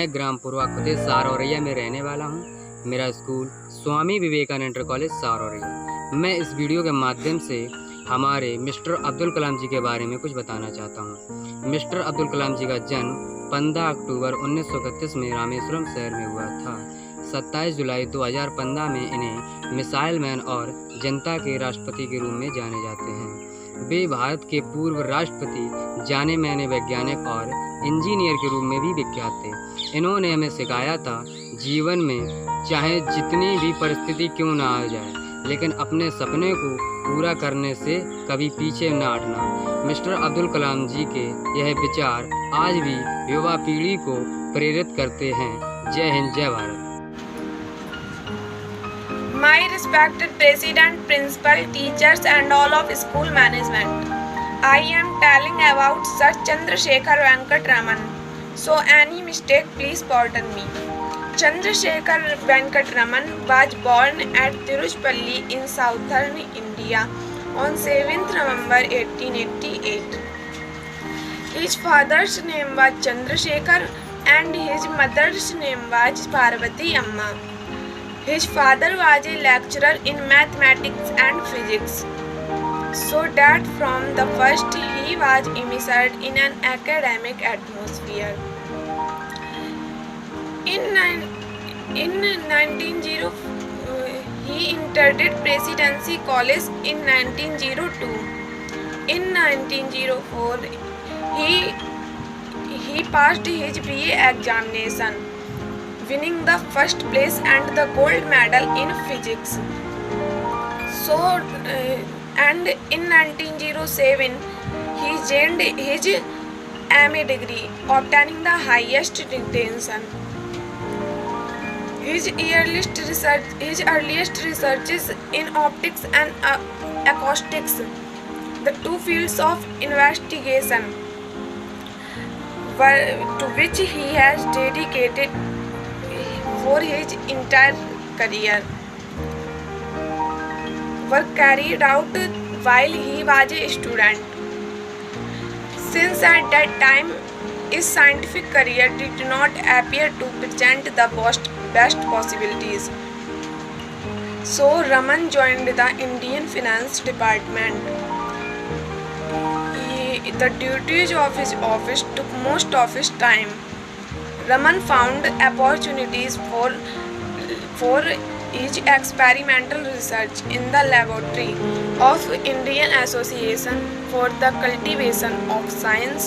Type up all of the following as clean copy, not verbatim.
मैं ग्राम पूर्वा खुदे सारौरैया में रहने वाला हूँ। मेरा school Swami Vivekananda inter college सारौरैया। मैं इस वीडियो के माध्यम से हमारे मिस्टर अब्दुल कलाम जी के बारे में कुछ बताना चाहता हूँ। मिस्टर अब्दुल कलाम जी का जन्म 15 अक्टूबर 1931 में रामेश्वरम शहर में हुआ था। 27 जुलाई 2015 में इन्हें मिसाइल मैन और जनता के राष्ट्रपति के रूप में जाने जाते हैं। वे भारत के पूर्व राष्ट्रपति, जाने माने वैज्ञानिक और इंजीनियर के रूप में भी विख्यात थे। इन्होंने हमें सिखाया था जीवन में चाहे जितनी भी परिस्थिति क्यों ना आ जाए, लेकिन अपने सपने को पूरा करने से कभी पीछे न हटना। मिस्टर अब्दुल कलाम जी के यह विचार आज भी युवा पीढ़ी को प्रेरित करते हैं। जय हिंद, जय Bharat. My respected President, Principal, teachers and all of school management, I am telling about Sir Chandrasekhar Venkat Raman. So any mistake, please pardon me. Chandrasekhar Venkat Raman was born at Tiruchipalli in southern India on 7th November 1888. His father's name was Chandrasekhar and his mother's name was Parvati Amma. His father was a lecturer in mathematics and physics, so that from the first he was immersed in an academic atmosphere. In 1900, he entered Presidency College in 1902. In 1904, he passed his BA examination, winning the first place and the gold medal in physics. And in 1907 he gained his MA degree, obtaining the highest distinction. His earliest researches in optics and acoustics, the two fields of investigation to which he has dedicated for his entire career, were carried out while he was a student. Since at that time his scientific career did not appear to present the best possibilities, so Raman joined the Indian Finance Department. The duties of his office took most of his time. Raman found opportunities for his experimental research in the laboratory of Indian Association for the Cultivation of Science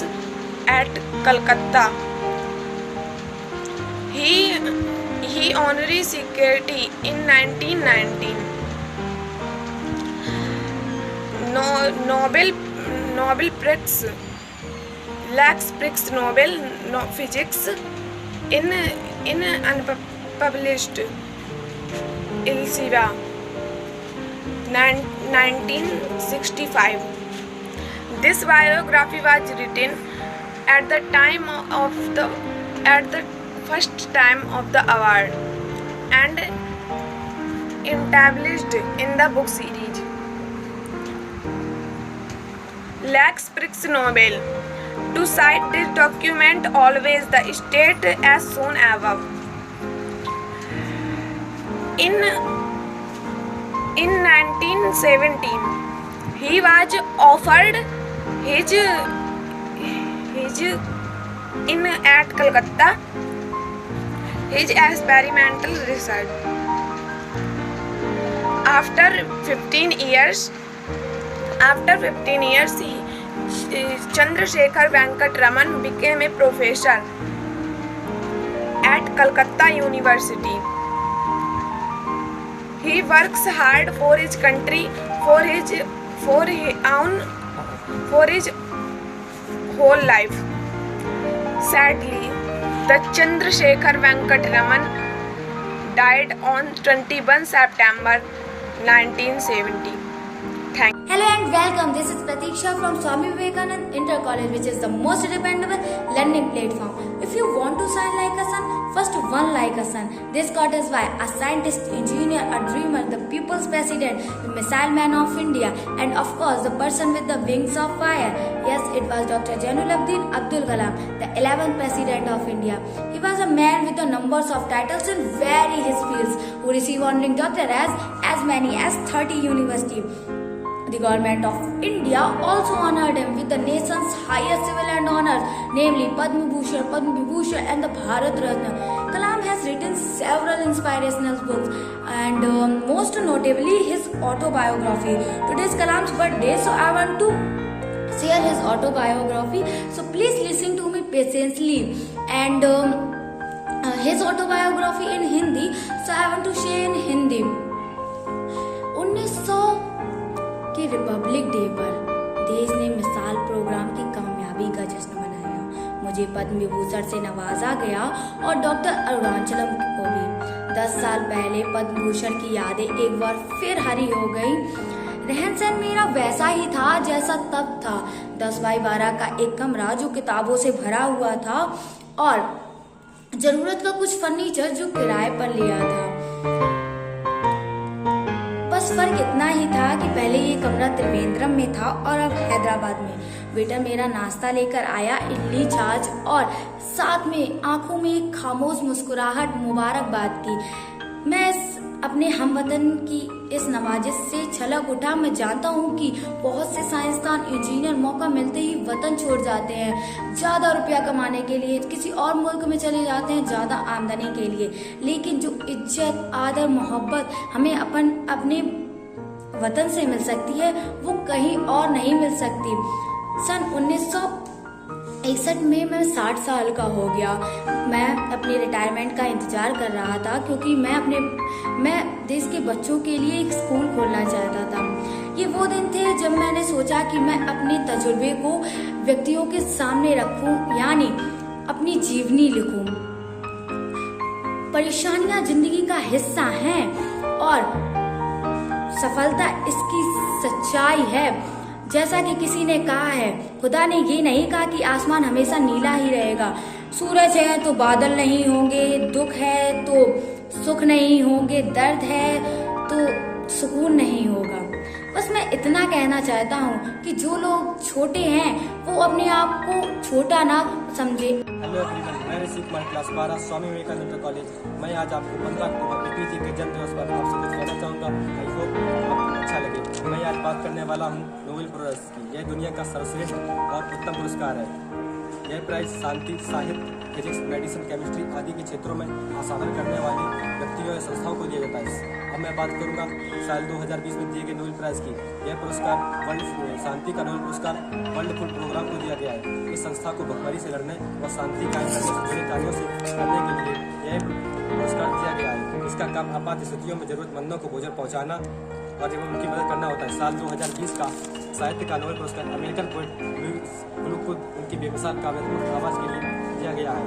at Calcutta. He honorary secretary in 1919. Nobel Prize, Lax Prize Nobel Physics in unpublished Elsevier 1965. This biography was written at the first time of the award and established in the book series. Lax Prize Nobel. To cite this document, always the state as shown above. In 1917, he was offered his in at Calcutta his experimental research. After 15 years, Chandrasekhar Venkat Raman became a professor at Calcutta University. He works hard for his country for his whole life. Sadly, the Chandrasekhar Venkat Raman died on 21 September 1970. Hello and welcome. This is Pratiksha from Swami Vivekanand Inter College, which is the most dependable learning platform. If you want to shine like a sun, first one like a son. This got us why a scientist, engineer, a dreamer, the people's president, the missile man of India, and of course the person with the wings of fire. Yes, it was Dr. Jainuddin Abdul Kalam, the 11th president of India. He was a man with the numbers of titles in various fields who received honorary doctorates as many as 30 universities. The government of India also honored him with the nation's highest civil and honors, namely Padma Bhushan, Padma Vibhushan and the Bharat Ratna. Kalam has written several inspirational books and most notably his autobiography. Today is Kalam's birthday, so I want to share his autobiography. So please listen to me patiently. And his autobiography in Hindi, so I want to share in Hindi. 1900 के Republic day पर देश ने मिसाल programme की कामयाबी का जश्न मनाया। मुझे पद्म विभूषण से नवाजा गया और डॉक्टर अरुणाचलम को भी। 10 साल पहले पद्म भूषण की यादें एक बार फिर हरी हो गई। रहन सहन मेरा वैसा ही था जैसा तब था। 10x12 का एक कमरा जो किताबों से भरा हुआ था और जरूरत का कुछ फर्नीचर जो किराए पर लिया था। बस फर्क इतना ही था कि पहले ये कमरा त्रिवेंद्रम में था और अब हैदराबाद में। वेटर मेरा नाश्ता लेकर आया, इडली छाछ और साथ में आंखों में एक खामोश मुस्कुराहट मुबारकबाद की। मैं अपने हमवतन की इस नवाजिश से छलक उठा। मैं जानता हूँ कि बहुत से साइंसदान इंजीनियर मौका मिलते ही वतन छोड़ जाते हैं, ज्यादा रुपया कमाने के लिए किसी और मुल्क में चले जाते हैं ज्यादा आमदनी के लिए। लेकिन जो इज्जत, आदर, मोहब्बत हमें अपने वतन से मिल सकती है वो कहीं और नहीं मिल सकती। सन 1961 में मैं 60 साल का हो गया। मैं अपने रिटायरमेंट का इंतजार कर रहा था क्योंकि मैं देश के बच्चों के लिए एक स्कूल खोलना चाहता था। ये वो दिन थे जब मैंने सोचा कि मैं अपने तजुर्बे को व्यक्तियों के सामने रखूं, यानी अपनी जीवनी लिखूं। परेशानियां जिंदगी का हिस्सा हैं और सफलता इसकी सच्चाई है। जैसा कि किसी ने कहा है, खुदा ने ये नहीं कहा कि आसमान हमेशा नीला ही रहेगा। सूरज है तो बादल नहीं होंगे, दुख है तो सुख नहीं होंगे, दर्द है तो सुकून नहीं होगा। बस मैं इतना कहना चाहता हूँ कि जो लोग छोटे हैं वो अपने आप को छोटा ना समझे। हेलो एवरीवन, मैं Rishi Kumar class 12 Swami Vivekananda inter college. मैं आज आपको 15 अक्टूबर एपी जी के जन्म दिवस पर आपसे कुछ कहना चाहूँगा। आई होप आपको अच्छा लगे। मैं आज बात करने वाला हूँ नोबेल प्राइज की। यह दुनिया का सर्वश्रेष्ठ और उत्तम पुरस्कार है। यह प्राइज शांति, साहित्य, फिजिक्स, मेडिसिन, केमिस्ट्री आदि के क्षेत्रों में असाधन करने वाले व्यक्तियों या संस्थाओं को दिया जाता है। अब मैं बात करूंगा साल 2020 में दिए गए नोबेल प्राइज की। यह पुरस्कार वर्ल्ड शांति का नोबेल पुरस्कार वर्ल्ड फूड प्रोग्राम को दिया गया है। इस संस्था को भुखमरी से लड़ने व शांति कायम करने से जुड़े कार्यों से करने के लिए यह पुरस्कार दिया गया है। इसका काम आपात स्थितियों में जरूरतमंदों को भोजन पहुँचाना और एवं उनकी मदद करना होता है। साल 2020 का साहित्य का नोबेल पुरस्कार अमेरिकन पोएट लुईस ब्लू को उनकी बेमिसाल काव्यात्मक आवाज़ के लिए दिया गया है।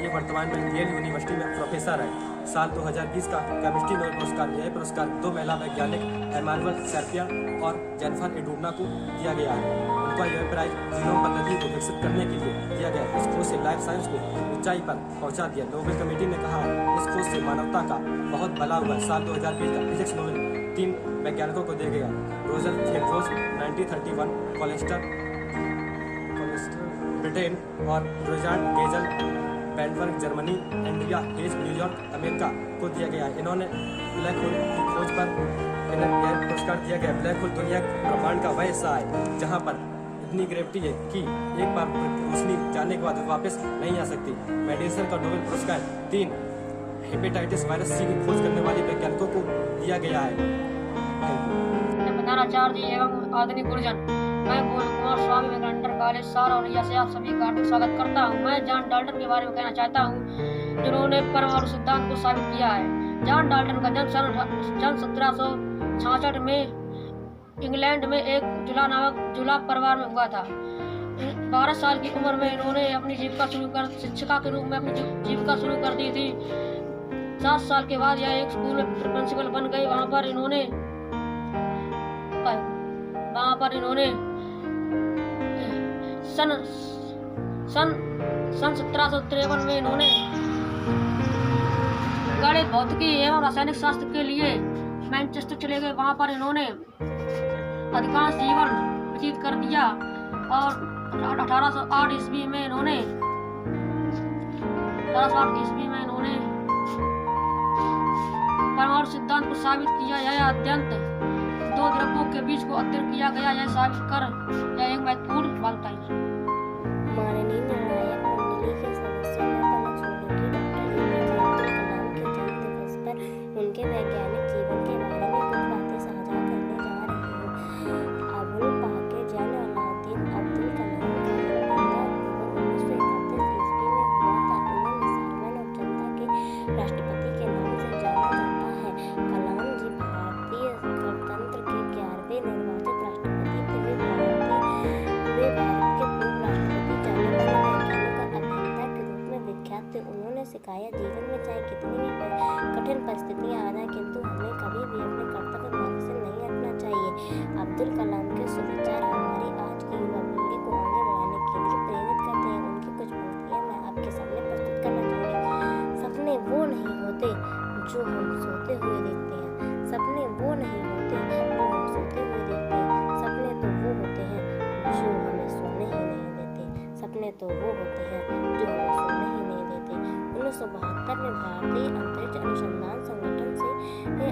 ये वर्तमान में येल यूनिवर्सिटी में प्रोफेसर है। साल 2020 का केमिस्ट्री नोबेल पुरस्कार, यह पुरस्कार 2 महिला वैज्ञानिक एमानुएल सेर्पिया और जेनिफर एडुना को दिया गया है। उनका यह प्राइज जीनोम पद्धति को विकसित करने के लिए दिया गया। इस खोज से लाइफ साइंस को ऊंचाई पर पहुंचा दिया। नोबेल कमेटी ने कहा इस खोज से मानवता का बहुत भला हुआ। साल 2020 का फिजिक्स नोबेल 3 वैज्ञानिकों को दिया गया। रोजर फेनरोज 1931 कोलेस्टर ब्रिटेन और रोजान गेजल बैंडबर्ग Germany, Andrea Hayes New York America को दिया गया। इन्होंने ब्लैक होल की खोज पर इन्हें पुरस्कार दिया गया। ब्लैक होल दुनिया ब्रह्मांड का वह हिस्सा है जहां पर इतनी ग्रेविटी है कि एक बार रोशनी जाने के बाद वापस नहीं आ सकती। मेडिसिन का नोबेल पुरस्कार 3 हेपेटाइटिस वायरस सी की खोज करने वाले वैज्ञानिकों को दिया गया है। प्रधानाचार्य एवं आधुनिक गुरुजन, मैं गोल कुमार स्वामी विवेकानंद इंटर कॉलेज सारौरिया से आप सभी का हार्दिक स्वागत करता हूँ। मैं जॉन डाल्टन के बारे में कहना चाहता हूँ जिन्होंने परमाणु सिद्धांत को साबित किया है। जॉन डाल्टन का जन्म सन 1766 में इंग्लैंड में एक जुला परिवार में हुआ था। 12 साल की उम्र में इन्होंने अपनी शिक्षिका के रूप में अपनी जीविका शुरू कर दी थी। 7 साल के बाद यह एक स्कूल में प्रिंसिपल बन गई। वहाँ पर इन्होंने सन 1753 में इन्होंने गणित, भौतिकी एवं रासायनिक शास्त्र के लिए मैनचेस्टर चले गए। वहाँ पर इन्होंने अधिकांश जीवन व्यतीत कर दिया और 1808 ईस्वी में इन्होंने परमाणु सिद्धांत को साबित किया। यह अत्यंत दो द्रव्यों के बीच को अध्ययन किया गया, यह साबित कर यह एक महत्वपूर्ण बात बताई। माननीय निर्णायक मंडली के सदस्यों ने पलक छोड़ी कि डॉक्टर APJ अब्दुल कलाम के जन्म दिवस पर उनके वैज्ञानिक जीवन के बारे में कुछ बातें साझा करने जा रही हूँ। अबुल पाकिर जैन अलाउद्दीन अब्दुल कलाम का जन्म 15 अक्टूबर 1931 ईस्वी में हुआ था। इन्हें मिसाइल और जनता के राष्ट्रपति के नाम से जाना जाता है। कलाम जी भारतीय गणतंत्र के 11वें निर्वाचित राष्ट्रपति थे। वे भारत के पूर्व राष्ट्रपति जाने माने वैज्ञानिक और अभियंता के रूप में विख्यात थे। उन्होंने सिखाया, जीवन में चाहे कितनी भी कठिन परिस्थितियां आ जाएं, किंतु हमें कभी भी अपने कर्तव्य मार्ग से नहीं हटना चाहिए। अब्दुल कलाम के सुविचार हमारी आज की युवा पीढ़ी को आगे बढ़ाने के लिए प्रेरित करते हैं। उनकी कुछ पंक्तियां मैं आपके सामने प्रस्तुत करना चाहूँगी। सपने वो नहीं होते जो हम सोते हुए देखते हैं, सपने वो नहीं होते जो हम सोते हुए देखते हैं, सपने तो वो होते हैं जो हमें सोने ही नहीं देते, सपने तो वो होते हैं जो हमें सोने ही नहीं देते। 1972 में भारतीय अंतरिक्ष अनुसंधान संगठन से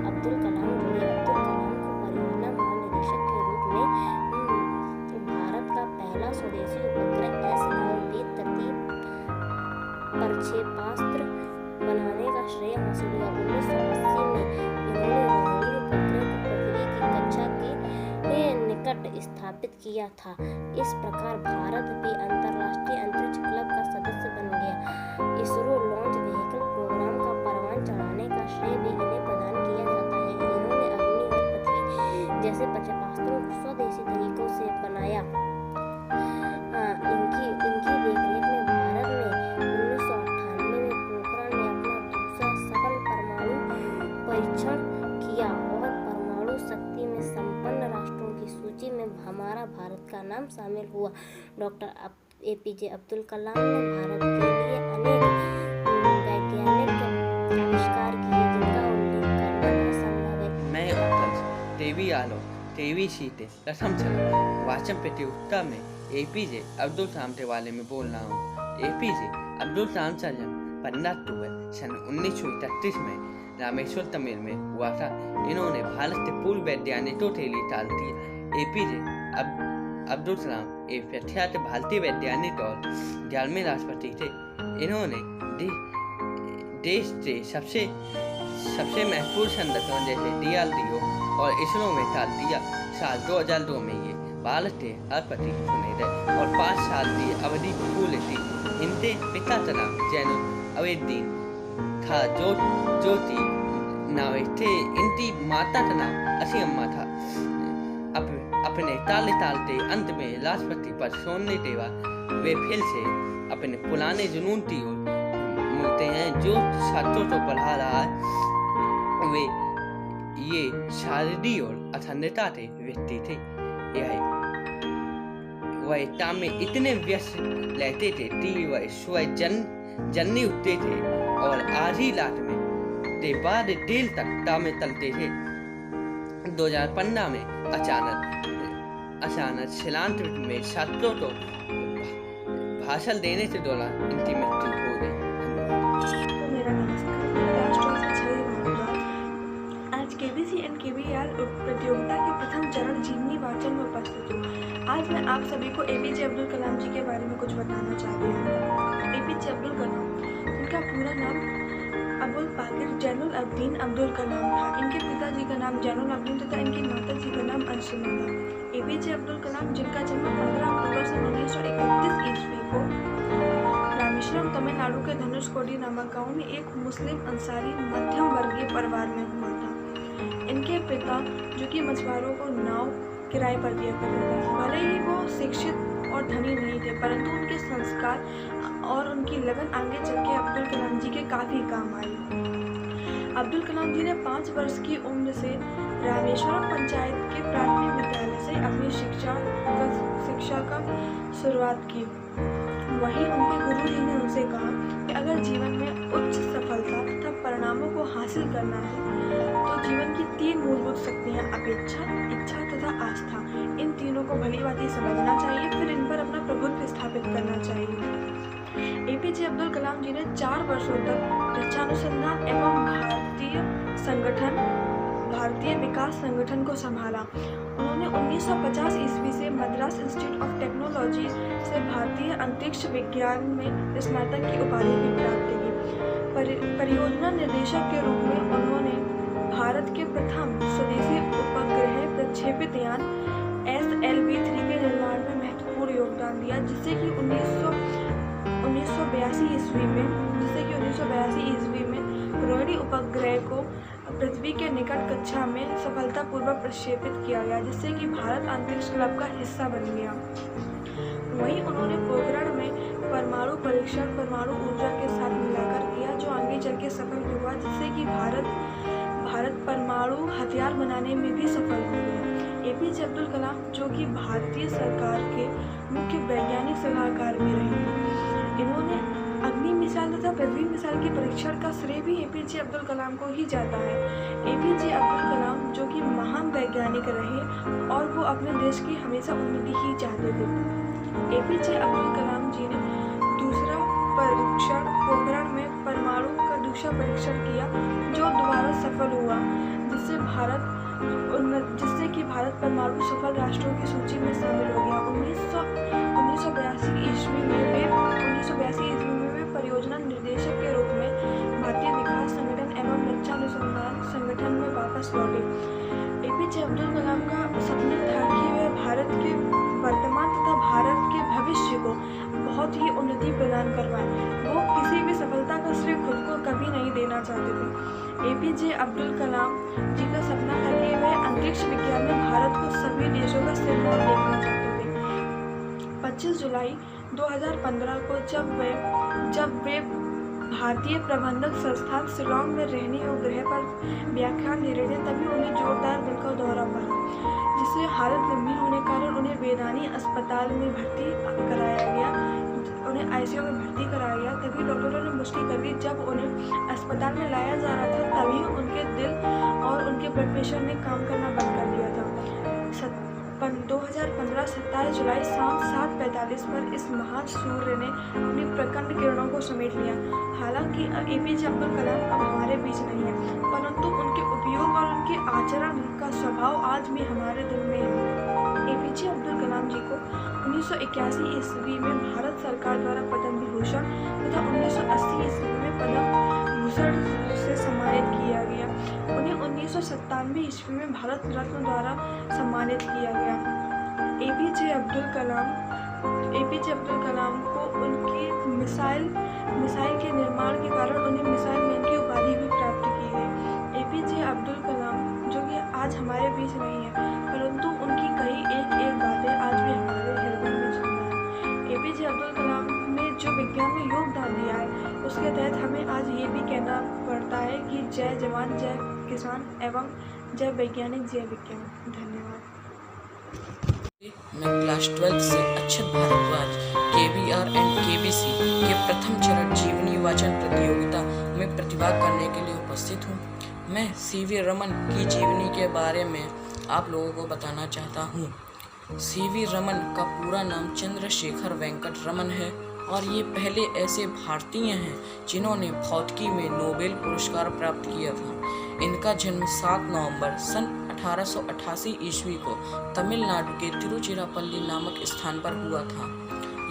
अब्दुल कलाम जुड़े। अब्दुल कलाम को परियोजना महानिदेशक के रूप में भारत का पहला स्वदेशी उपग्रह S-9B तृतीय प्रक्षेपास्त्र बनाने का श्रेय हासिल हुआ। 1980 में इन्होंने रोहिणी उपग्रह को पृथ्वी की कक्षा के निकट स्थापित किया था। इस प्रकार भारत भी अंतर्राष्ट्रीय अंतरिक्ष क्लब का सदस्य बन गया। इसरो लॉन्च व्हीकल प्रोग्राम का परवान चढ़ाने का श्रेय भी इन्हें प्रदान किया जाता है। इन्होंने अग्नि और पृथ्वी जैसे प्रक्षेपास्त्रों को स्वदेशी तरीकों से बनाया। इनकी देखरेख में भारत में 1998 में पोखरण ने अपना दूसरा सफल परमाणु परीक्षण किया और परमाणु शक्ति में संपन्न राष्ट्रों की सूची में हमारा भारत का नाम शामिल हुआ। डॉक्टर APJ अब्दुल कलाम ने भारत के लिए अनेक वैज्ञानिक आविष्कार किए, जिनका उल्लेख करना असंभव है। मैं उत्तर टीवी आलो टीवी सीटे प्रथम चला वाचन प्रतियोगिता में APJ अब्दुल कलाम के बारे में बोल रहा हूँ। APJ अब्दुल कलाम का जन्म 15 अक्टूबर सन 1931 में रामेश्वर तमिल में हुआ था। इन्होंने भारत के पूर्व वैज्ञानिकों के लिए ताल दिया। APJ अब्दुल कलाम एक प्रख्यात भारतीय वैज्ञानिक और 11वें राष्ट्रपति थे। इन्होंने देश के सबसे महत्वपूर्ण संगठनों जैसे DRDO और इसरो में ताल दिया। साल 2002 में ये भारत के राष्ट्रपति चुने गए और 5 साल की अवधि पूरी थी। इनके पिता का नाम जैनुल अबीदीन था, ज्योति नावे थे। इनकी माता का नाम असीम्मा था। अपने तालते अंत में राष्ट्रपति पद छोड़ने के बाद वे फिर से अपने पुराने जुनून की ओर मुड़ते हैं, जो छात्रों को पढ़ा रहा है। वे ये शारीरिक और अखंडता के व्यक्ति थे। वह काम में इतने व्यस्त रहते थे कि वह स्वयं जन्नी उठते थे और आधी रात में के बाद देर तक काम में चलते थे। 2015 में अचानक शिलांग में छात्रों को भाषण देने के दौरान इनकी मृत्यु हो गई। मेरा नमस्कार, आज KBC एंड KBR प्रतियोगिता के प्रथम चरण जीवनी वाचन में उपस्थित हूँ। आज मैं आप सभी को APJ अब्दुल कलाम जी के बारे में कुछ बताना चाहती हूँ। APJ अब्दुल कलाम, इनका पूरा नाम अबुल पाकिर जैनुल अब्दीन अब्दुल कलाम था। इनके पिताजी का नाम जैनुल अब्दीन तथा इनकी माता जी का नाम अंशुमा था। APJ अब्दुल कलाम, जिनका जन्म 15 अक्टूबर 1931 ईस्वी को रामेश्वरम तमिलनाडु के धनुषकोडी नामक गांव में एक मुस्लिम अंसारी मध्यम वर्गीय परिवार में हुआ था। इनके पिता, जो कि मछुआरों को नाव किराए पर दिया करते थे, भले ही वो शिक्षित और धनी नहीं थे, परंतु उनके संस्कार और उनकी लगन आगे चल के अब्दुल कलाम जी के काफ़ी काम आई। अब्दुल कलाम जी ने 5 वर्ष की उम्र से रामेश्वरम पंचायत के प्राथमिक विद्यालय से अपनी शिक्षा का शुरुआत की। वहीं उनके गुरु जी ने उनसे कहा कि अगर जीवन में उच्च सफलता तथा परिणामों को हासिल करना है तो जीवन की 3 मूलभूत शक्तियाँ अपेक्षा, इच्छा तथा आस्था, इन तीनों को भली भांति समझना चाहिए, फिर इन पर अपना प्रभुत्व स्थापित करना चाहिए। एपीजे अब्दुल कलाम जी ने 4 वर्षों तक रक्षा अनुसंधान एवं भारतीय विकास संगठन को संभाला। उन्होंने 1950 ईस्वी से मद्रास इंस्टीट्यूट ऑफ टेक्नोलॉजी से भारतीय अंतरिक्ष विज्ञान में स्नातक की उपाधि भी प्राप्त की। परियोजना निर्देशक के रूप में उन्होंने भारत के प्रथम स्वदेशी उपग्रह प्रक्षेपित यान SLV-3 के निर्माण में महत्वपूर्ण योगदान दिया, जिससे कि 1982 ईस्वी में रोहिणी उपग्रह को पृथ्वी के निकट कक्षा में सफलतापूर्वक प्रक्षेपित किया गया, जिससे कि भारत अंतरिक्ष क्लब का हिस्सा बन गया। वहीं उन्होंने पोखरण में परमाणु परीक्षण परमाणु ऊर्जा के साथ मिलाकर किया, जो आगे चल के सफल हुआ, जिससे कि भारत परमाणु हथियार बनाने में भी सफल हो गया। एपीजे अब्दुल कलाम, जो कि भारतीय सरकार के मुख्य वैज्ञानिक सलाहकार भी रहे, इन्होंने अग्नि मिसाइल तथा पृथ्वी मिसाइल के परीक्षण का श्रेय भी एपीजे अब्दुल कलाम को ही जाता है। एपीजे अब्दुल कलाम, जो कि महान वैज्ञानिक रहे और वो अपने देश की हमेशा उन्नति ही चाहते थे। एपीजे अब्दुल कलाम जी ने दूसरा परीक्षण पोखरण में परमाणु का दूसरा परीक्षण किया, जो दोबारा सफल हुआ, जिससे कि भारत परमाणु सफल राष्ट्रों की सूची में शामिल हो गया। 1982 ईस्वी में वे परियोजना निर्देशक के रूप में भारतीय विकास संगठन एवं रक्षा अनुसंधान संगठन में वापस लौटे। एपीजे अब्दुल कलाम का सपना था कि वह भारत के वर्तमान तथा भारत के भविष्य को बहुत ही उन्नति प्रदान करवाएं। वो किसी भी सफलता का श्रेय खुद को कभी नहीं देना चाहते थे। एपीजे अब्दुल कलाम जी का सपना था कि वह अंतरिक्ष विज्ञान में भारत को सभी देशों का सिरमौर देखना चाहते थे। 25 जुलाई 2015 को जब वे भारतीय प्रबंधक संस्थान शिलोंग में रहने और गृह पर व्याख्यान दे रहे थे, तभी उन्हें जोरदार दिल का दौरा पड़ा, जिससे हालत गंभीर होने के कारण उन्हें वेदानी अस्पताल में भर्ती कराया गया। उन्हें आईसीयू में भर्ती कराया गया। तभी डॉक्टरों ने मुश्किल कर दी। जब उन्हें अस्पताल में लाया जा रहा था, तभी उनके दिल और उनके ब्लड प्रेशर ने काम करना बंद कर दिया था। 2015 27 जुलाई शाम 7:45 पर इस महान सूर्य ने अपनी प्रखंड किरणों को समेट लिया। हालांकि एपीजे अब्दुल कलाम अब हमारे बीच नहीं है, परंतु उनके उपयोग और उनके आचरण का स्वभाव आज भी हमारे दिल में है। एपीजे अब्दुल कलाम जी को 1981 ईस्वी में भारत सरकार द्वारा पद्म विभूषण तथा 1980 ईस्वी में पद्म भूषण से सम्मानित किया गया। उन्हें 1997 ईस्वी में भारत रत्न द्वारा सम्मानित किया गया। एपीजे अब्दुल कलाम को उनकी मिसाइल के निर्माण के कारण उन्हें मिसाइल मैन की उपाधि भी प्राप्त की गई। एपीजे अब्दुल कलाम, जो कि आज हमारे बीच नहीं है, परंतु उनकी कई एक बातें आज भी हमारे हृदय में जिंदा है। एपीजे अब्दुल कलाम ने जो विज्ञान में योगदान दिया है, उसके तहत हमें आज ये भी कहना पड़ता है कि जय जवान, जय किसान एवं जय वैज्ञानिक, जय विज्ञान। धन्यवाद। मैं क्लास 12 से अक्षत भारद्वाज KVR एंड KVC के प्रथम चरण जीवनी वाचन प्रतियोगिता में प्रतिभाग करने के लिए उपस्थित हूँ। मैं CV रमन की जीवनी के बारे में आप लोगों को बताना चाहता हूँ। CV रमन का पूरा नाम चंद्रशेखर वेंकट रमन है और ये पहले ऐसे भारतीय हैं जिन्होंने भौतिकी में नोबेल पुरस्कार प्राप्त किया था। इनका जन्म 7 नवंबर सन 1888 ईस्वी को तमिलनाडु के तिरुचिरापल्ली नामक स्थान पर हुआ था।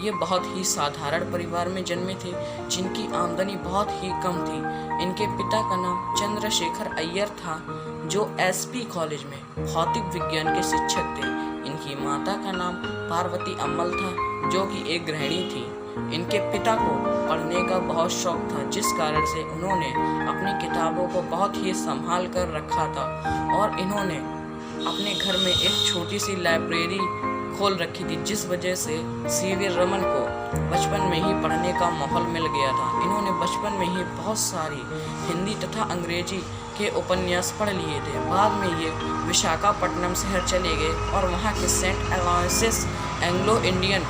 ये बहुत ही साधारण परिवार में जन्मे थे, जिनकी आमदनी बहुत ही कम थी। इनके पिता का नाम चंद्रशेखर अय्यर था, जो SP कॉलेज में भौतिक विज्ञान के शिक्षक थे। इनकी माता का नाम पार्वती अम्मल था, जो कि एक गृहिणी थी। इनके पिता को पढ़ने का बहुत शौक था, जिस कारण से उन्होंने अपनी किताबों को बहुत ही संभाल कर रखा था और इन्होंने अपने घर में एक छोटी सी लाइब्रेरी खोल रखी थी, जिस वजह से CV रमन को बचपन में ही पढ़ने का माहौल मिल गया था। इन्होंने बचपन में ही बहुत सारी हिंदी तथा अंग्रेजी के उपन्यास पढ़ लिए थे। बाद में ये विशाखापट्टनम शहर चले गए और वहाँ के सेंट अलोयसियस एंग्लो इंडियन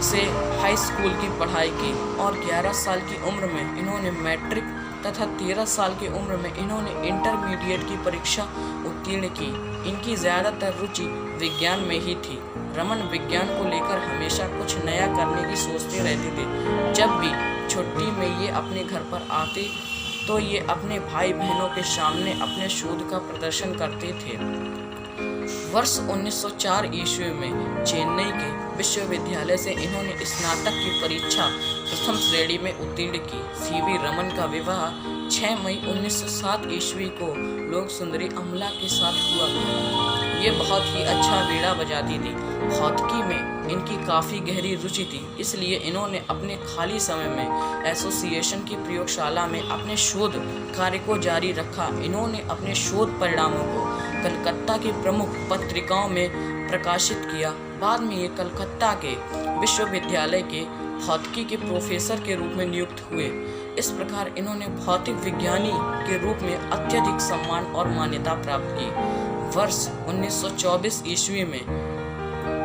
से हाई स्कूल की पढ़ाई की और 11 साल की उम्र में इन्होंने मैट्रिक तथा 13 साल की उम्र में इन्होंने इंटरमीडिएट की परीक्षा उत्तीर्ण की। इनकी ज़्यादातर रुचि विज्ञान में ही थी। रमन विज्ञान को लेकर हमेशा कुछ नया करने की सोचते रहते थे। जब भी छुट्टी में ये अपने घर पर आते तो ये अपने भाई बहनों के सामने अपने शोध का प्रदर्शन करते थे। वर्ष 1904 ईस्वी में चेन्नई के विश्वविद्यालय से इन्होंने स्नातक की परीक्षा प्रथम श्रेणी में उत्तीर्ण की। सीवी रमन का विवाह 6 मई 1907 ईस्वी को लोक सुंदरी अमला के साथ हुआ था। ये बहुत ही अच्छा बीड़ा बजाती थी। भौतिकी में इनकी काफ़ी गहरी रुचि थी, इसलिए इन्होंने अपने खाली समय में एसोसिएशन की प्रयोगशाला में अपने शोध कार्य को जारी रखा। इन्होंने अपने शोध परिणामों को कलकत्ता की प्रमुख पत्रिकाओं में प्रकाशित किया। बाद में ये कलकत्ता के विश्वविद्यालय के भौतिकी के प्रोफेसर के रूप में नियुक्त हुए। इस प्रकार इन्होंने भौतिक विज्ञानी के रूप में अत्यधिक सम्मान और मान्यता प्राप्त की। वर्ष 1924 ईस्वी में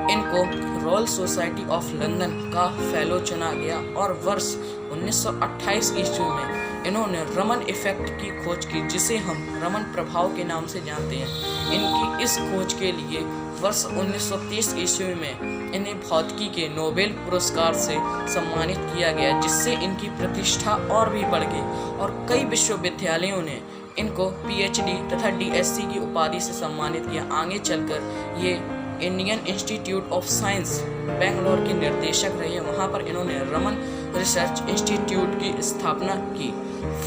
इनको रॉयल सोसाइटी ऑफ लंदन का फेलो चुना गया और वर्ष 1928 ईस्वी में इन्होंने रमन इफेक्ट की खोज की, जिसे हम रमन प्रभाव के नाम से जानते हैं। इनकी इस खोज के लिए वर्ष 1930 ईस्वी में इन्हें भौतिकी के नोबेल पुरस्कार से सम्मानित किया गया, जिससे इनकी प्रतिष्ठा और भी बढ़ गई और कई विश्वविद्यालयों ने इनको पीएचडी तथा डीएससी की उपाधि से सम्मानित किया। आगे चलकर ये Indian institute of science Bangalore के निर्देशक रहे। वहाँ पर इन्होंने रमन रिसर्च इंस्टीट्यूट की स्थापना की।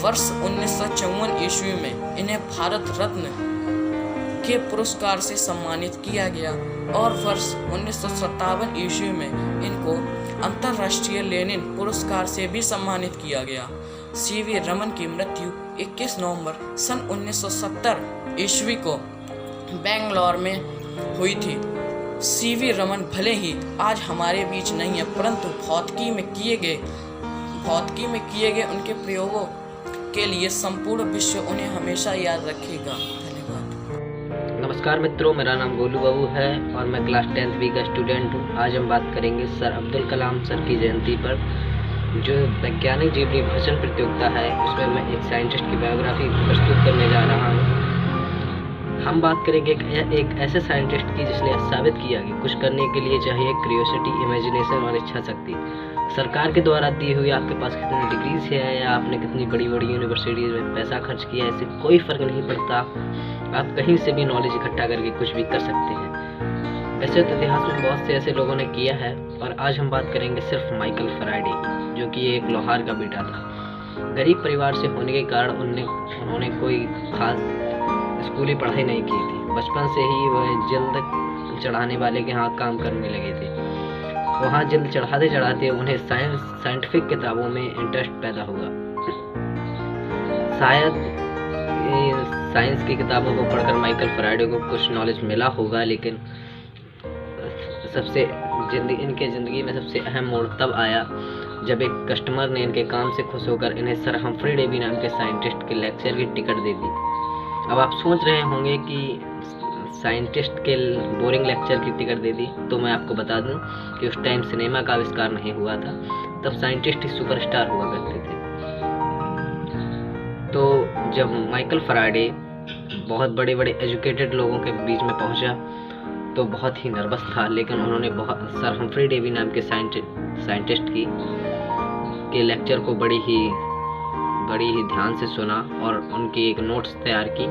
वर्ष 1954 ईस्वी में इन्हें भारत रत्न के पुरस्कार से सम्मानित किया गया और वर्ष 1957 ईस्वी में इनको अंतर्राष्ट्रीय लेनिन पुरस्कार से भी सम्मानित किया गया। सीवी रमन की मृत्यु 21 नवंबर सन 1970 ईस्वी को बेंगलोर में हुई थी। सीवी रमन भले ही आज हमारे बीच नहीं है, परंतु भौतिकी में किए गए उनके प्रयोगों के लिए संपूर्ण विश्व उन्हें हमेशा याद रखेगा। धन्यवाद। नमस्कार मित्रों, मेरा नाम गोलू बाबू है और मैं क्लास 10th बी का स्टूडेंट हूँ। आज हम बात करेंगे सर अब्दुल कलाम सर की जयंती पर। जो वैज्ञानिक जीवनी भाषण प्रतियोगिता है, उसमें मैं एक साइंटिस्ट की बायोग्राफी प्रस्तुत करने जा रहा हूँ। हम बात करेंगे एक ऐसे साइंटिस्ट की जिसने साबित किया कि कुछ करने के लिए चाहिए क्यूरियोसिटी, इमेजिनेशन और इच्छा शक्ति। सरकार के द्वारा दी हुई आपके पास कितनी डिग्रीज है या आपने कितनी बड़ी बड़ी यूनिवर्सिटीज़ में पैसा खर्च किया है, इससे कोई फ़र्क नहीं पड़ता। आप कहीं से भी नॉलेज इकट्ठा करके कुछ भी कर सकते हैं। वैसे तो इतिहास में बहुत से ऐसे लोगों ने किया है और आज हम बात करेंगे सिर्फ माइकल फैराडे की, जो कि एक लोहार का बेटा था। गरीब परिवार से होने के कारण उन्होंने कोई खास स्कूली पढ़ाई नहीं की थी। बचपन से ही वह जल्द चढ़ाने वाले के यहाँ काम करने लगे थे। वहाँ जल्द चढ़ाते चढ़ाते उन्हें साइंटिफिक किताबों में इंटरेस्ट पैदा हुआ। शायद साइंस की किताबों को पढ़कर माइकल फैराडे को कुछ नॉलेज मिला होगा, लेकिन इनके ज़िंदगी में सबसे अहम मोड़ तब आया जब एक कस्टमर ने इनके काम से खुश होकर इन्हें सर हम्फ्री डेवी नाम के साइंटिस्ट के लेक्चर की टिकट दे दी। अब आप सोच रहे होंगे कि साइंटिस्ट के बोरिंग लेक्चर की टिकट दे दी, तो मैं आपको बता दूं कि उस टाइम सिनेमा का आविष्कार नहीं हुआ था। तब साइंटिस्ट ही सुपरस्टार हुआ करते थे। तो जब माइकल फैराडे बहुत बड़े बड़े एजुकेटेड लोगों के बीच में पहुंचा तो बहुत ही नर्वस था, लेकिन उन्होंने सर हम्फ्री डेवी नाम के साइंटिस्ट के लेक्चर को बड़ी ही ध्यान से सुना और उनकी एक नोट्स तैयार की।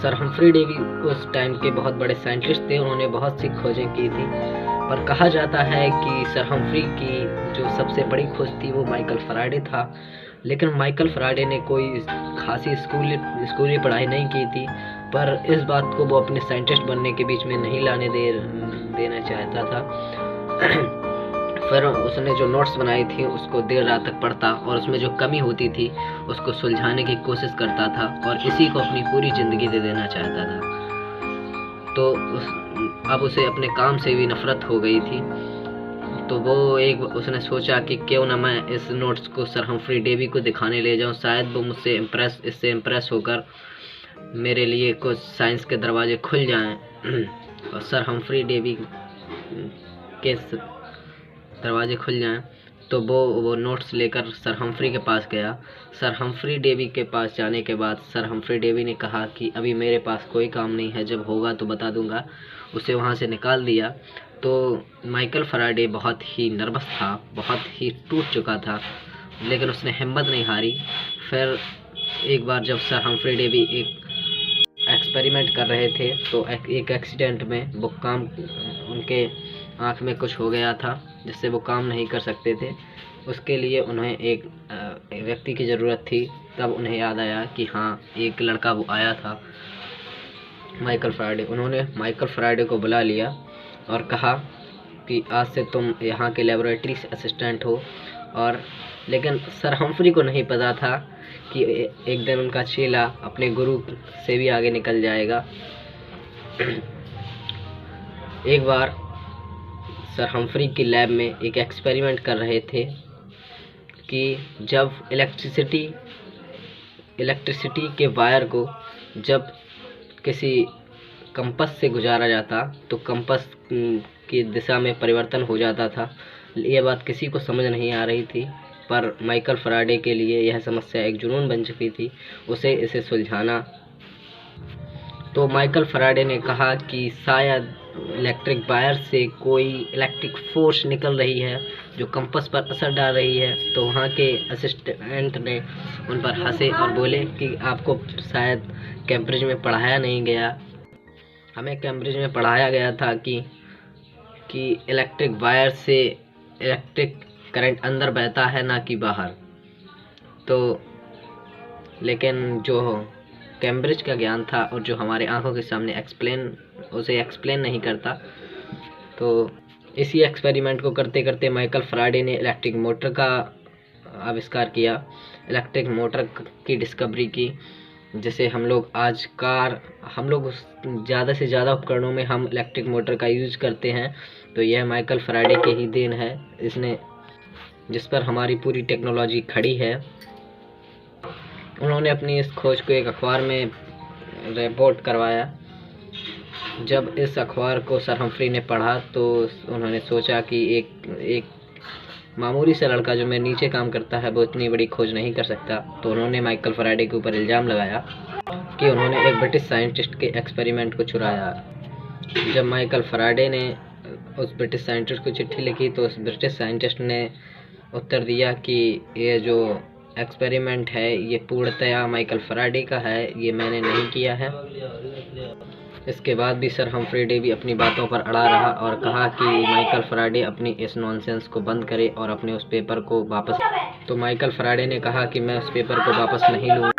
सर हम्फ्री डेवी उस टाइम के बहुत बड़े साइंटिस्ट थे। उन्होंने बहुत सी खोजें की थी, पर कहा जाता है कि सर हम्फ्री की जो सबसे बड़ी खोज थी वो माइकल फैराडे था। लेकिन माइकल फैराडे ने कोई खासी स्कूली पढ़ाई नहीं की थी, पर इस बात को वो अपने साइंटिस्ट बनने के बीच में नहीं लाने देना चाहता था। फिर उसने जो नोट्स बनाई थी उसको देर रात तक पढ़ता और उसमें जो कमी होती थी उसको सुलझाने की कोशिश करता था और इसी को अपनी पूरी ज़िंदगी दे देना चाहता था। तो अब उसे अपने काम से भी नफरत हो गई थी। तो उसने सोचा कि क्यों ना मैं इस नोट्स को सर हम्फ्री डेवी को दिखाने ले जाऊं, शायद वो मुझसे इससे इम्प्रेस होकर मेरे लिए कुछ साइंस के दरवाजे खुल जाएं। और सर हम्फ्री डेवी के दरवाजे खुल जाएं, तो वो नोट्स लेकर सर हम्फ्री के पास गया। सर हम्फ्री डेवी के पास जाने के बाद सर हम्फ्री डेवी ने कहा कि अभी मेरे पास कोई काम नहीं है, जब होगा तो बता दूंगा। उसे वहाँ से निकाल दिया। तो माइकल फैराडे बहुत ही नर्वस था, बहुत ही टूट चुका था, लेकिन उसने हिम्मत नहीं हारी। फिर एक बार जब सर हम्फ्री डेवी एक एक्सपेरिमेंट कर रहे थे, तो एक एक्सीडेंट में वो काम, उनके आँख में कुछ हो गया था जिससे वो काम नहीं कर सकते थे। उसके लिए उन्हें एक व्यक्ति की ज़रूरत थी। तब उन्हें याद आया कि हाँ, एक लड़का वो आया था, माइकल फैराडे। उन्होंने माइकल फैराडे को बुला लिया और कहा कि आज से तुम यहाँ के लेबोरेटरी असिस्टेंट हो। और लेकिन सर हम्फ्री को नहीं पता था कि एक दिन उनका चेला अपने गुरु से भी आगे निकल जाएगा। एक बार सर हम्फ्री की लैब में एक एक्सपेरिमेंट कर रहे थे कि जब इलेक्ट्रिसिटी के वायर को जब किसी कंपास से गुजारा जाता तो कंपास की दिशा में परिवर्तन हो जाता था। ये बात किसी को समझ नहीं आ रही थी, पर माइकल फैराडे के लिए यह समस्या एक जुनून बन चुकी थी, उसे इसे सुलझाना। तो माइकल फैराडे ने कहा कि शायद इलेक्ट्रिक वायर से कोई इलेक्ट्रिक फोर्स निकल रही है जो कंपास पर असर डाल रही है। तो वहाँ के असिस्टेंट ने उन पर हंसे और बोले कि आपको शायद कैम्ब्रिज में पढ़ाया नहीं गया। हमें कैम्ब्रिज में पढ़ाया गया था कि इलेक्ट्रिक वायर से इलेक्ट्रिक करंट अंदर बहता है, ना कि बाहर। तो लेकिन जो कैम्ब्रिज का ज्ञान था और जो हमारे आंखों के सामने एक्सप्लेन नहीं करता। तो इसी एक्सपेरिमेंट को करते करते माइकल फैराडे ने इलेक्ट्रिक मोटर का आविष्कार किया, इलेक्ट्रिक मोटर की डिस्कवरी की, जिसे हम लोग ज़्यादा से ज़्यादा उपकरणों में हम इलेक्ट्रिक मोटर का यूज करते हैं। तो यह माइकल फैराडे के ही देन है, जिस पर हमारी पूरी टेक्नोलॉजी खड़ी है। उन्होंने अपनी इस खोज को एक अखबार में रिपोर्ट करवाया। जब इस अखबार को सर हम्फ्री ने पढ़ा तो उन्होंने सोचा कि एक मामूली सा लड़का जो मेरे नीचे काम करता है वो इतनी बड़ी खोज नहीं कर सकता। तो उन्होंने माइकल फैराडे के ऊपर इल्ज़ाम लगाया कि उन्होंने एक ब्रिटिश साइंटिस्ट के एक्सपेरिमेंट को चुराया। जब माइकल फैराडे ने उस ब्रिटिश साइंटिस्ट को चिट्ठी लिखी तो उस ब्रिटिश साइंटिस्ट ने उत्तर दिया कि ये जो एक्सपेरिमेंट है ये पूर्णतया माइकल फैराडे का है, ये मैंने नहीं किया है। इसके बाद भी सर हम्फ्री डेवी अपनी बातों पर अड़ा रहा और कहा कि माइकल फैराडे अपनी इस नॉनसेंस को बंद करे और अपने उस पेपर को वापस। तो माइकल फैराडे ने कहा कि मैं उस पेपर को वापस नहीं लूँगा।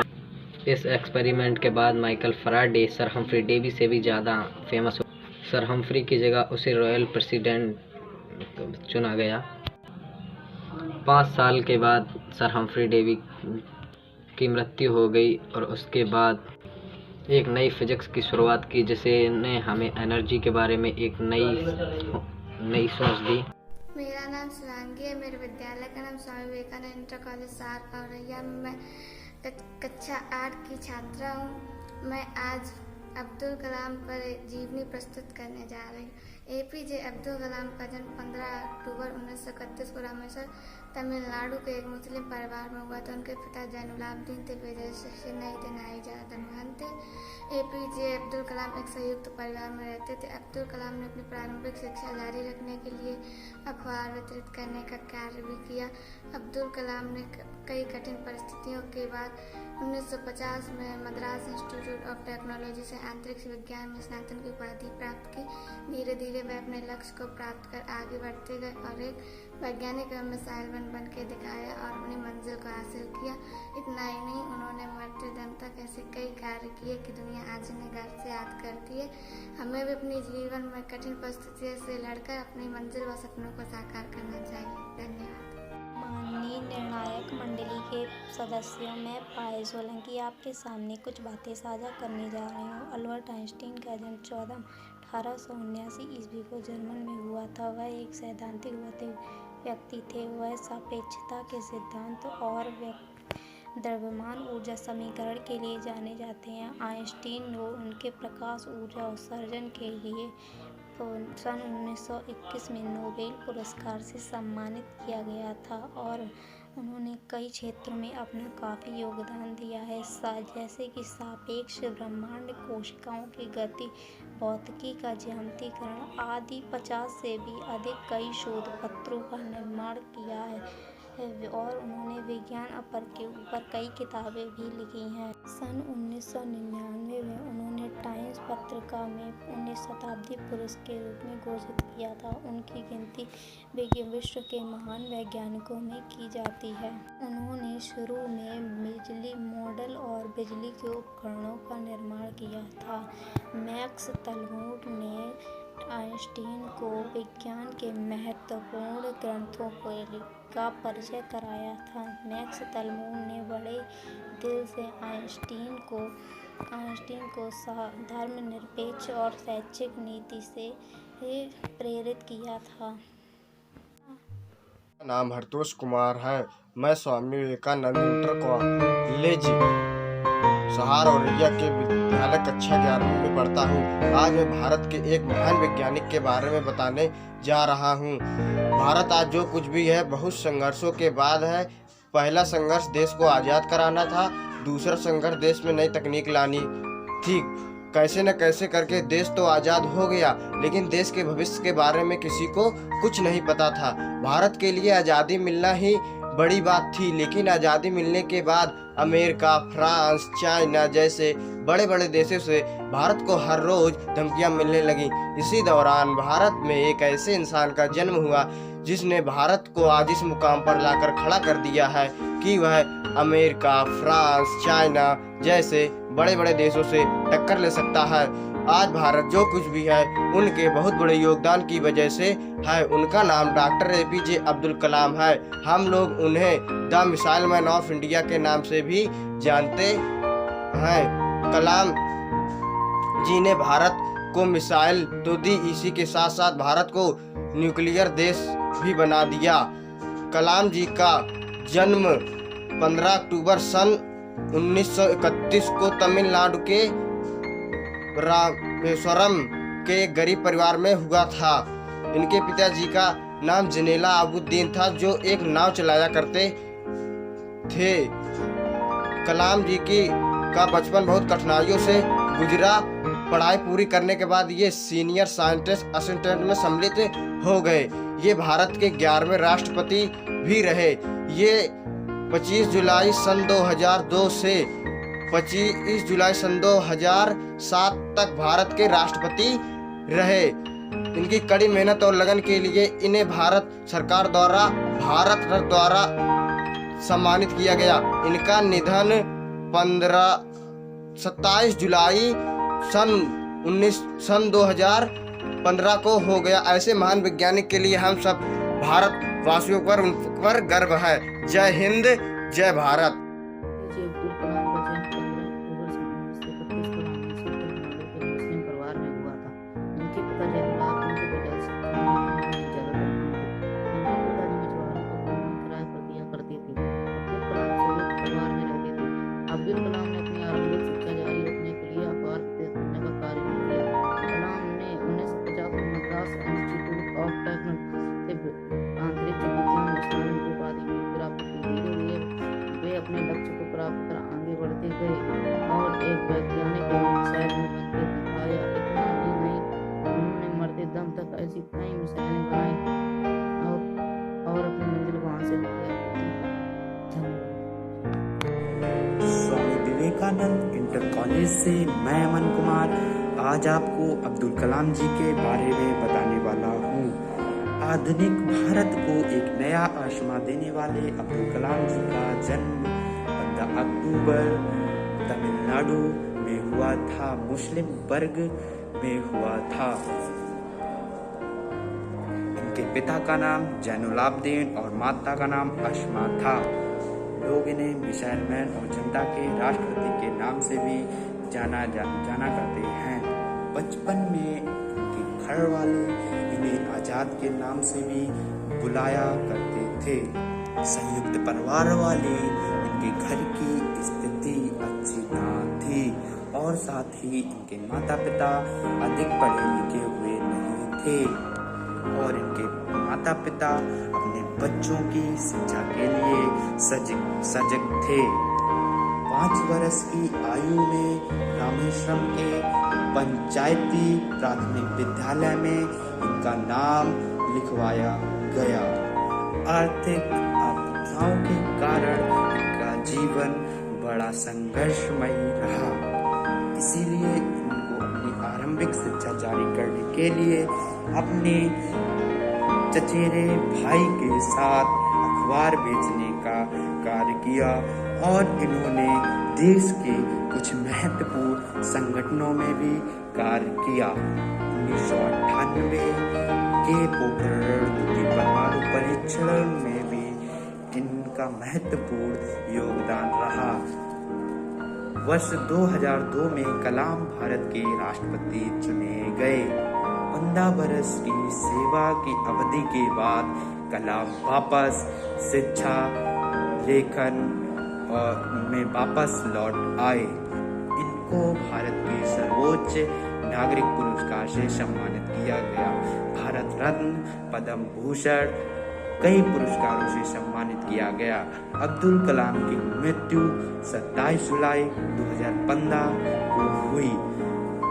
इस एक्सपेरिमेंट के बाद Michael Faraday Sir Humphry Davy से भी ज़्यादा फेमस हो। सर हम्फ्री की जगह उसे रॉयल प्रेसिडेंट चुना गया। 5 साल के बाद सर हम्फ्री डेवी की मृत्यु हो गई और उसके बाद एक नई फिजिक्स की शुरुआत की, जिसे ने हमें एनर्जी के बारे में एक नई सोच दी। मेरा नाम शिवांगी है। मेरे विद्यालय का नाम स्वामी विवेकानंद इंटर कॉलेज सार औरैया में मैं कक्षा 8 की छात्रा हूँ। मैं आज अब्दुल कलाम पर जीवनी प्रस्तुत करने जा रही हूँ। APJ अब्दुल कलाम का जन्म 15 अक्टूबर 1931 को रामेश्वर तमिलनाडु के एक मुस्लिम परिवार में हुआ था। उनके पिता जैनुलाब्दीन थे, विजय नई दिनाई धनवान थे। APJ अब्दुल कलाम एक संयुक्त परिवार में रहते थे। अब्दुल कलाम ने अपनी प्रारंभिक शिक्षा जारी रखने के लिए अखबार वितरित करने का कार्य भी किया। अब्दुल कलाम ने कई कठिन परिस्थितियों के बाद 1950 में मद्रास इंस्टीट्यूट ऑफ टेक्नोलॉजी से अंतरिक्ष विज्ञान में स्नातक की उपाधि प्राप्त की। धीरे धीरे वे अपने लक्ष्य को प्राप्त कर आगे बढ़ते गए और एक वैज्ञानिक एवं मिसाइल बन के दिखाया और अपनी मंजिल को हासिल किया। इतना ही नहीं, उन्होंने मृत्युदंड तक ऐसे कई कार्य किए कि दुनिया आज इन्हें गर्व से याद करती है। हमें भी अपने जीवन में कठिन परिस्थितियों से लड़कर अपनी मंजिल व सपनों को साकार करना चाहिए। धन्यवाद। माननीय निर्णायक मंडली के सदस्यों, मैं पायल सोलंकी आपके सामने कुछ बातें साझा करने जा रही हूँ। अल्बर्ट आइंस्टीन का जन्म 1879 ईस्वी को जर्मन में हुआ था। वह एक सैद्धांतिक व्यक्ति थे। वह सापेक्षता के सिद्धांत और द्रव्यमान ऊर्जा समीकरण के लिए जाने जाते हैं। आइंस्टीन को उनके प्रकाश ऊर्जा उत्सर्जन के लिए को सन 1921 में नोबेल पुरस्कार से सम्मानित किया गया था और उन्होंने कई क्षेत्रों में अपना काफ़ी योगदान दिया है, जैसे कि सापेक्ष ब्रह्मांड, कोशिकाओं की गति, भौतिकी का ज्यामितीकरण आदि 50 से भी अधिक कई शोध पत्रों का निर्माण किया है और उन्होंने विज्ञान के ऊपर कई किताबें भी लिखी हैं। सन 1999 में उन्होंने टाइम्स पत्रिका में 19 शताब्दी पुरुष के रूप में घोषित किया था। उनकी गिनती विश्व के महान वैज्ञानिकों में की जाती है। उन्होंने शुरू में बिजली मॉडल और बिजली के उपकरणों का निर्माण किया था। मैक्स तलमूड ने आइंस्टीन को विज्ञान के महत्वपूर्ण ग्रंथों का परिचय कराया था। मैक्स तलमूड ने बड़े दिल से आइंस्टीन को धर्मनिरपेक्ष और शैक्षिक नीति से प्रेरित किया था। नाम हरतोष कुमार है। मैं स्वामी विवेकानंद इंटर कॉलेज सहारौरिया के विद्यालय कक्षा 11वीं में पढ़ता हूँ। आज मैं भारत के एक महान वैज्ञानिक के बारे में बताने जा रहा हूँ। भारत आज जो कुछ भी है बहुत संघर्षों के बाद है। पहला संघर्ष देश को आज़ाद कराना था, दूसरा संघर्ष देश में नई तकनीक लानी थी। कैसे न कैसे करके देश तो आज़ाद हो गया, लेकिन देश के भविष्य के बारे में किसी को कुछ नहीं पता था। भारत के लिए आज़ादी मिलना ही बड़ी बात थी, लेकिन आज़ादी मिलने के बाद अमेरिका, फ्रांस, चाइना जैसे बड़े बड़े देशों से भारत को हर रोज़ धमकियां मिलने लगीं। इसी दौरान भारत में एक ऐसे इंसान का जन्म हुआ जिसने भारत को आज इस मुकाम पर लाकर खड़ा कर दिया है कि वह अमेरिका, फ्रांस, चाइना जैसे बड़े बड़े देशों से टक्कर ले सकता है। आज भारत जो कुछ भी है उनके बहुत बड़े योगदान की वजह से है। उनका नाम डॉक्टर APJ अब्दुल कलाम है। हम लोग उन्हें the missile man of India के नाम से भी जानते हैं। कलाम जी ने भारत को मिसाइल तो दी, इसी के साथ साथ भारत को न्यूक्लियर देश भी बना दिया। कलाम जी का जन्म 15 अक्टूबर सन 1931 को तमिलनाडु के रामेश्वरम के एक गरीब परिवार में हुआ था। इनके पिताजी का नाम जनेला अबुद्दीन था, जो एक नाव चलाया करते थे। कलाम जी का बचपन बहुत कठिनाइयों से गुजरा। पढ़ाई पूरी करने के बाद ये सीनियर साइंटिस्ट असिस्टेंट में सम्मिलित हो गए। ये भारत के 11वें राष्ट्रपति भी रहे। ये 25 जुलाई सन 2002 से 25 जुलाई सन 2007 तक भारत के राष्ट्रपति रहे। इनकी कड़ी मेहनत और लगन के लिए इन्हें भारत सरकार द्वारा भारत रत्न द्वारा सम्मानित किया गया। इनका निधन 27 जुलाई सन 2015 को हो गया। ऐसे महान वैज्ञानिक के लिए हम सब भारत वासियों पर उन पर गर्व है। जय हिंद, जय भारत। अब्दुल कलाम का जन्म 15 अक्टूबर 1931 को मुस्लिम परिवार में हुआ था। उनके पिता जयप्रकाश उनके पिता किराए पर दिया करती थी। अब्दुल कलाम संयुक्त परिवार में रहते थे। अब्दुल कलाम ने अपनी आरंभिक शिक्षा जारी रखने के लिए अपार प्रयास करने का कार्य किया। कलाम ने 1950 में मद्रास इंस्टीट्यूट ऑफ टेक्नोलॉजी से अंतरिक्ष विज्ञान विस्तारण की उपाधि भी प्राप्त की। धीरे-धीरे वे अपने लक्ष्य को प्राप्त कर आगे बढ़ते गए और एक वैज्ञानिक एवं मिसाइल में बनकर दिखाया। इतना ही नहीं, उन्होंने मरते दम तक ऐसी कई मिसाइलें बनाई और अपनी मंजिल को हासिल किया। स्वामी विवेकानंद इंटर कॉलेज से मैं अमन कुमार आज आपको अब्दुल कलाम जी के बारे में बताने वाला हूँ। आधुनिक भारत को एक नया आसमां देने वाले अब्दुल कलाम जी का जन्म 15 अक्टूबर तमिलनाडु में हुआ था, मुस्लिम वर्ग में हुआ था। इनके पिता का नाम जैनुलाब्दीन और माता का नाम अशमा था। लोग इन्हें मिसाइल मैन और जनता के राष्ट्रपति के नाम से भी जाना करते हैं। बचपन में इनके घर वाले इन्हें आज़ाद के नाम से भी बुलाया करते थे। संयुक्त परिवार वाले इनके घर की स्थिति अच्छी न थी और साथ ही इनके माता पिता अधिक पढ़े लिखे हुए नहीं थे और इनके माता पिता अपने बच्चों की शिक्षा के लिए सजग थे। 5 वर्ष की आयु में रामेश्वरम के पंचायती प्राथमिक विद्यालय में इनका नाम लिखवाया गया। आर्थिक आपदाओं के कारण इनका जीवन बड़ा संघर्षमयी रहा, इसीलिए इनको अपनी आरंभिक शिक्षा जारी करने के लिए अपने चचेरे भाई के साथ अखबार बेचने का कार्य किया और इन्होंने देश के कुछ महत्वपूर्ण संगठनों में भी कार्य किया। 1998 के पोखरण परमाणु परीक्षण में भी इनका महत्वपूर्ण योगदान रहा। वर्ष 2002 में कलाम भारत के राष्ट्रपति चुने गए। 15 वर्ष की सेवा की अवधि के बाद कलाम वापस शिक्षा लेखन में वापस लौट आए। इनको भारत के सर्वोच्च नागरिक पुरस्कार से सम्मानित किया गया। भारत रत्न, पद्म भूषण, कई पुरस्कारों से सम्मानित किया गया। अब्दुल कलाम की मृत्यु 27 जुलाई 2015 को हुई।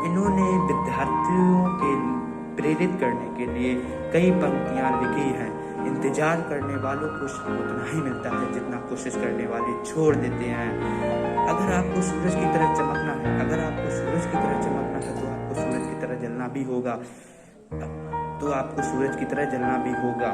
इन्होंने विद्यार्थियों के प्रेरित करने के लिए कई पंक्तियां लिखी हैं। इंतजार करने वालों को उतना ही मिलता है जितना कोशिश करने वाले छोड़ देते हैं। अगर आपको सूरज की तरह चमकना है, अगर आपको सूरज की तरह चमकना है तो आपको सूरज की तरह जलना भी होगा, तो आपको सूरज की तरह जलना भी होगा।